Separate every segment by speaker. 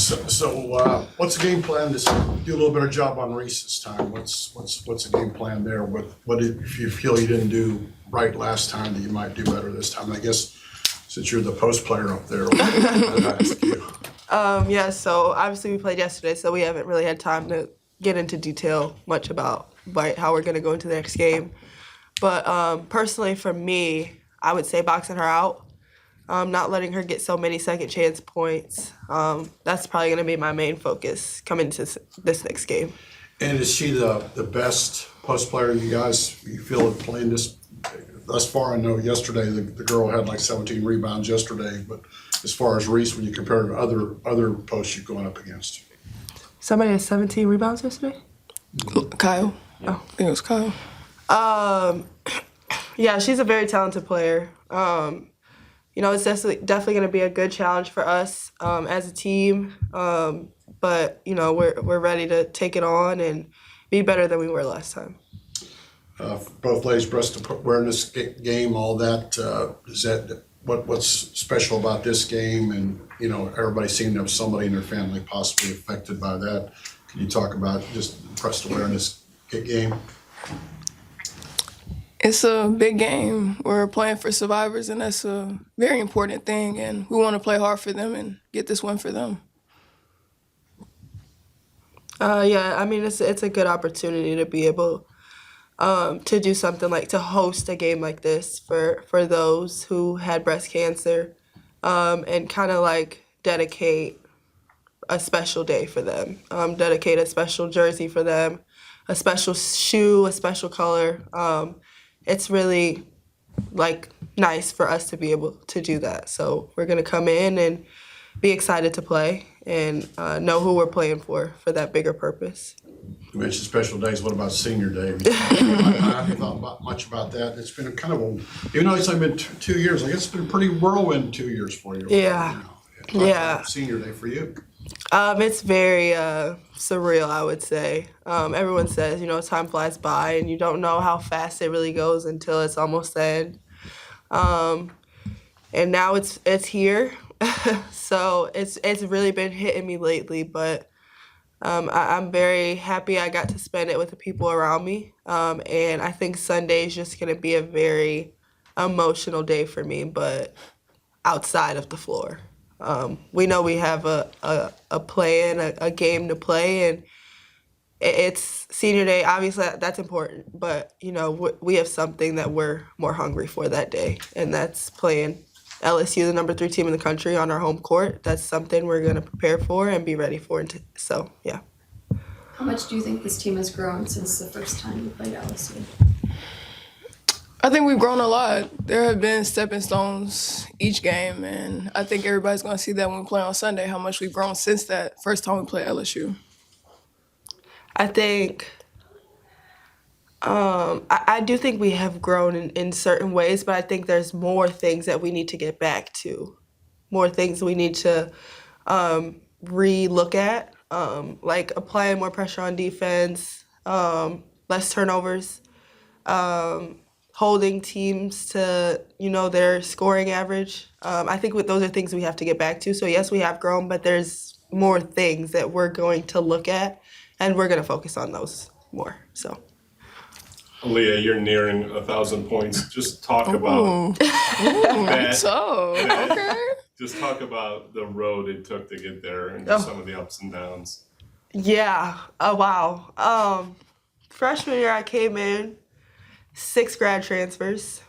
Speaker 1: So what's the game plan? This do a little better job on Reese this time. What's the game plan there? What if you feel you didn't do right last time that you might do better this time? I guess since you're the post player up there, I'll ask you.
Speaker 2: Yeah. So obviously we played yesterday, so we haven't really had time to get into detail much about how we're gonna go into the next game. But personally, for me, I would say boxing her out. Not letting her get so many second chance points. That's probably going to be my main focus coming into this next game.
Speaker 1: And is she the best post player you feel have playing this thus far? I know yesterday the girl had like 17 rebounds yesterday, but as far as Reese, when you compare to other posts you're going up against.
Speaker 2: Somebody had 17 rebounds yesterday?
Speaker 3: Kyle.
Speaker 2: Yeah.
Speaker 3: I think it was Kyle.
Speaker 2: Yeah, she's a very talented player. It's definitely going to be a good challenge for us as a team. But we're ready to take it on and be better than we were last time.
Speaker 1: Both ladies, breast awareness game, all that. Is that what's special about this game? And everybody seemed to have somebody in their family possibly affected by that. Can you talk about just breast awareness game?
Speaker 3: It's a big game. We're playing for survivors, and that's a very important thing. And we want to play hard for them and get this win for them.
Speaker 2: Yeah, I mean, it's a good opportunity to be able to do something like to host a game like this for those who had breast cancer and kind of like dedicate a special day for them, dedicate a special jersey for them, a special shoe, a special color. It's really nice for us to be able to do that. So we're gonna come in and be excited to play and know who we're playing for that bigger purpose.
Speaker 1: You mentioned special days. What about senior day? I haven't thought much about that. It's been kind of even though it's only been 2 years, I guess it's been a pretty whirlwind 2 years for you.
Speaker 2: Yeah. Yeah.
Speaker 1: Senior day for you.
Speaker 2: It's very surreal, I would say. Everyone says, time flies by and you don't know how fast it really goes until it's almost the end. And now it's here. So it's really been hitting me lately, but I'm very happy I got to spend it with the people around me. And I think Sunday is just going to be a very emotional day for me, but outside of the floor. We know we have a plan, a game to play, and it's senior day. Obviously, that's important, but we have something that we're more hungry for that day, and that's playing LSU, the number 3 team in the country, on our home court. That's something we're going to prepare for and be ready for. So, yeah.
Speaker 4: How much do you think this team has grown since the first time you played LSU?
Speaker 3: I think we've grown a lot. There have been stepping stones each game, and I think everybody's going to see that when we play on Sunday, how much we've grown since that first time we played LSU.
Speaker 2: I think I do think we have grown in certain ways, but I think there's more things that we need to get back to, more things we need to re-look at, like applying more pressure on defense, less turnovers, holding teams to, their scoring average. I think those are things we have to get back to. So, yes, we have grown, but there's more things that we're going to look at, and we're going to focus on those more. So,
Speaker 5: Aaliyah, you're nearing 1,000 points. Just talk about that.
Speaker 3: Okay.
Speaker 5: Just talk about the road it took to get there and just some of the ups and downs.
Speaker 2: Yeah. Oh, wow. Freshman year, I came in. 6 grad transfers.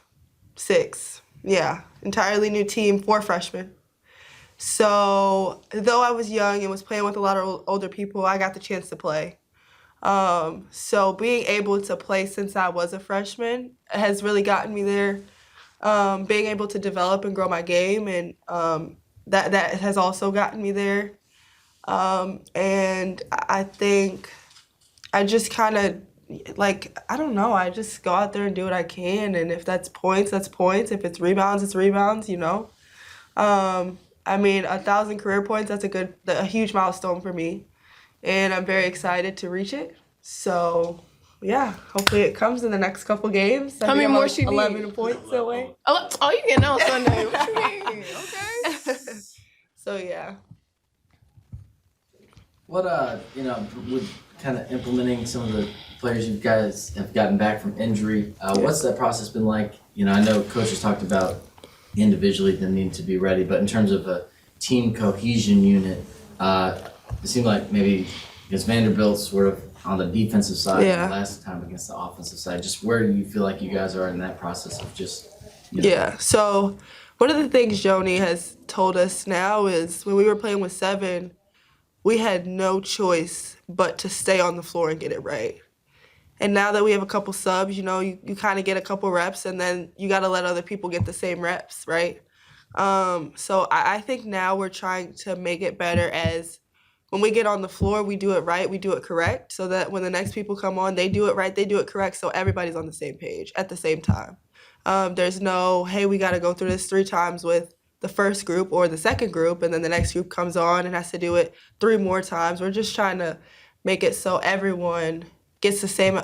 Speaker 2: 6. Yeah. Entirely new team, 4 freshmen. So, though I was young and was playing with a lot of older people, I got the chance to play. So being able to play since I was a freshman has really gotten me there. Being able to develop and grow my game, and that has also gotten me there. And I think I just kind of, I don't know, I just go out there and do what I can, and if that's points, that's points. If it's rebounds, it's rebounds, I mean, 1,000 career points, that's a huge milestone for me, and I'm very excited to reach it. So, yeah, hopefully it comes in the next couple games.
Speaker 3: How many more she need?
Speaker 2: 11 points away.
Speaker 3: Oh, you getting out Sunday. What you mean? Okay.
Speaker 2: So, yeah.
Speaker 6: What with kind of implementing some of the players you guys have gotten back from injury, what's that process been like? I know coaches talked about individually them needing to be ready, but in terms of a team cohesion unit, it seemed like maybe because Vanderbilt's sort of on the defensive side
Speaker 2: Yeah.
Speaker 6: last time against the offensive side. Just where do you feel like you guys are in that process of just
Speaker 2: Yeah. So one of the things Joni has told us now is when we were playing with 7, we had no choice but to stay on the floor and get it right. And now that we have a couple subs, you kind of get a couple reps, and then you got to let other people get the same reps, right? So I think now we're trying to make it better as when we get on the floor, we do it right, we do it correct, so that when the next people come on, they do it right, they do it correct, so everybody's on the same page at the same time. There's no, hey, we got to go through this 3 times with the first group or the second group, and then the next group comes on and has to do it 3 more times. We're just trying to make it so everyone gets the same,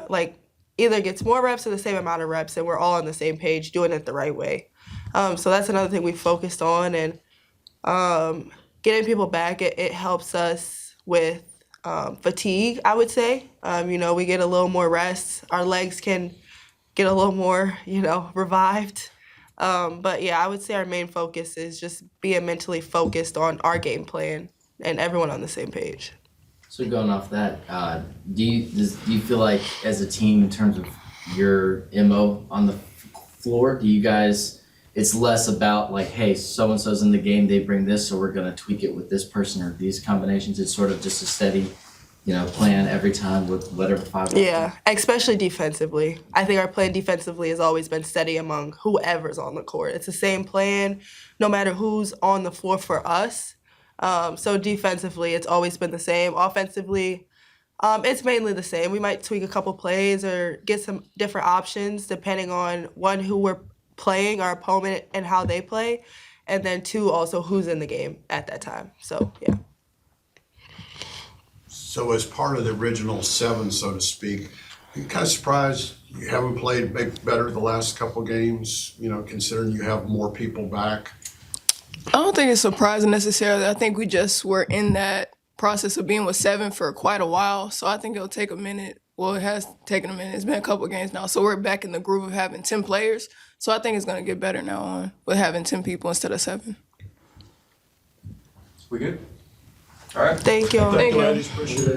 Speaker 2: either gets more reps or the same amount of reps, and we're all on the same page doing it the right way. So that's another thing we focused on, and getting people back, it helps us with fatigue, I would say. We get a little more rest. Our legs can get a little more, revived. But yeah, I would say our main focus is just being mentally focused on our game plan and everyone on the same page.
Speaker 6: So going off that, do you feel like as a team in terms of your MO on the floor, do you guys, it's less about like, hey, so-and-so's in the game, they bring this, so we're going to tweak it with this person or these combinations. It's sort of just a steady, plan every time with whatever 5.
Speaker 2: Yeah, especially defensively. I think our plan defensively has always been steady among whoever's on the court. It's the same plan no matter who's on the floor for us. So defensively, it's always been the same. Offensively, it's mainly the same. We might tweak a couple plays or get some different options depending on, 1, who we're playing, our opponent, and how they play, and then 2, also who's in the game at that time. So, yeah.
Speaker 1: So as part of the original 7, so to speak, are you kind of surprised you haven't played better the last couple games, considering you have more people back?
Speaker 3: I don't think it's surprising necessarily. I think we just were in that process of being with 7 for quite a while. So I think it'll take a minute. Well, it has taken a minute. It's been a couple of games now. So we're back in the groove of having 10 players. So I think it's going to get better now on with having 10 people instead of 7.
Speaker 7: We good? All right.
Speaker 2: Thank you.
Speaker 3: Thank you.
Speaker 1: Ladies, appreciate it.